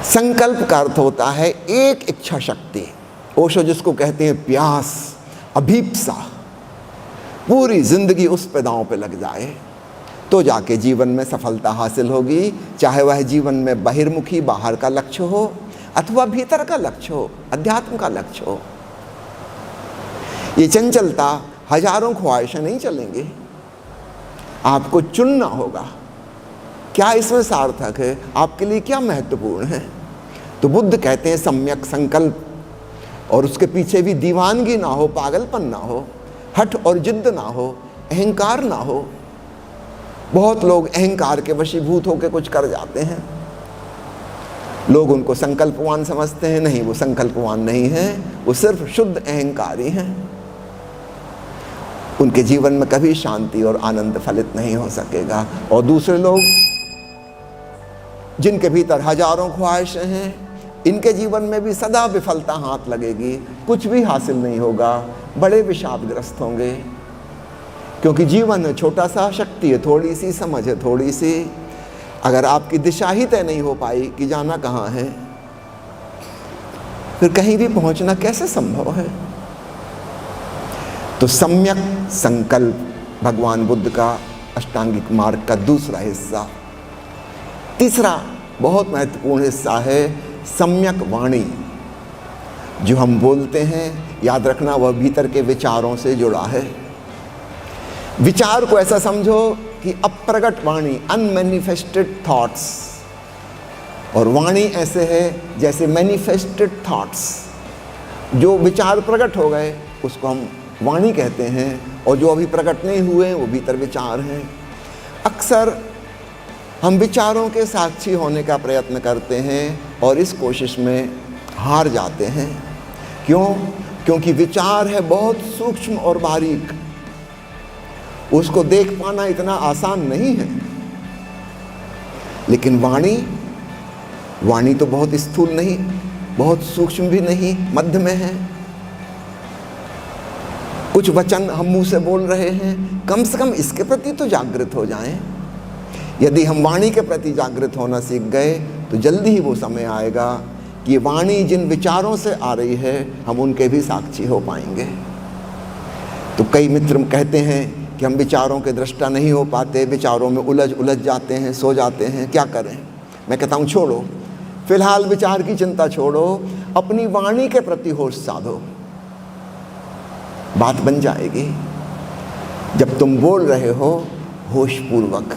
संकल्प का अर्थ होता है एक इच्छा शक्ति। ओशो जिसको कहते हैं प्यास, अभीप्सा, पूरी जिंदगी उस पे दांव पे लग जाए तो जाके जीवन में सफलता हासिल होगी। चाहे वह जीवन में बहिर्मुखी बाहर का लक्ष्य हो अथवा भीतर का लक्ष्य हो, अध्यात्म का लक्ष्य हो। ये चंचलता हजारों ख्वाहिशें नहीं चलेंगी, आपको चुनना होगा क्या इसमें सार्थक है, आपके लिए क्या महत्वपूर्ण है। तो बुद्ध कहते हैं सम्यक संकल्प, और उसके पीछे भी दीवानगी ना हो, पागलपन ना हो, हठ और जिद्द ना हो, अहंकार ना हो। बहुत लोग अहंकार के वशीभूत होकर कुछ कर जाते हैं, लोग उनको संकल्पवान समझते हैं। नहीं, वो संकल्पवान नहीं है, वो सिर्फ शुद्ध अहंकारी हैं। उनके जीवन में कभी शांति और आनंद फलित नहीं हो सकेगा। और दूसरे लोग जिनके भीतर हजारों ख्वाहिशें हैं, इनके जीवन में भी सदा विफलता हाथ लगेगी, कुछ भी हासिल नहीं होगा, बड़े विषादग्रस्त होंगे। क्योंकि जीवन है छोटा सा, शक्ति है थोड़ी सी, समझ है थोड़ी सी। अगर आपकी दिशा ही तय नहीं हो पाई कि जाना कहाँ है, फिर कहीं भी पहुंचना कैसे संभव है। तो सम्यक संकल्प भगवान बुद्ध का अष्टांगिक मार्ग का दूसरा हिस्सा। तीसरा बहुत महत्वपूर्ण हिस्सा है सम्यक वाणी। जो हम बोलते हैं, याद रखना वह भीतर के विचारों से जुड़ा है। विचार को ऐसा समझो कि अप्रगट वाणी, अनमैनिफेस्टेड थॉट्स, और वाणी ऐसे है जैसे मैनिफेस्टेड थॉट्स। जो विचार प्रकट हो गए उसको हम वाणी कहते हैं, और जो अभी प्रकट नहीं हुए वो भीतर विचार हैं। अक्सर हम विचारों के साक्षी होने का प्रयत्न करते हैं और इस कोशिश में हार जाते हैं। क्यों? क्योंकि विचार है बहुत सूक्ष्म और बारीक, उसको देख पाना इतना आसान नहीं है। लेकिन वाणी तो बहुत स्थूल नहीं, बहुत सूक्ष्म भी नहीं, मध्य में है। कुछ वचन हम मुंह से बोल रहे हैं, कम से कम इसके प्रति तो जागृत हो जाएं। यदि हम वाणी के प्रति जागृत होना सीख गए तो जल्दी ही वो समय आएगा कि वाणी जिन विचारों से आ रही है हम उनके भी साक्षी हो पाएंगे। तो कई मित्र कहते हैं कि हम विचारों के दृष्टा नहीं हो पाते, विचारों में उलझ जाते हैं, सो जाते हैं, क्या करें। मैं कहता हूँ छोड़ो, फिलहाल विचार की चिंता छोड़ो, अपनी वाणी के प्रति होश साधो, बात बन जाएगी। जब तुम बोल रहे हो होशपूर्वक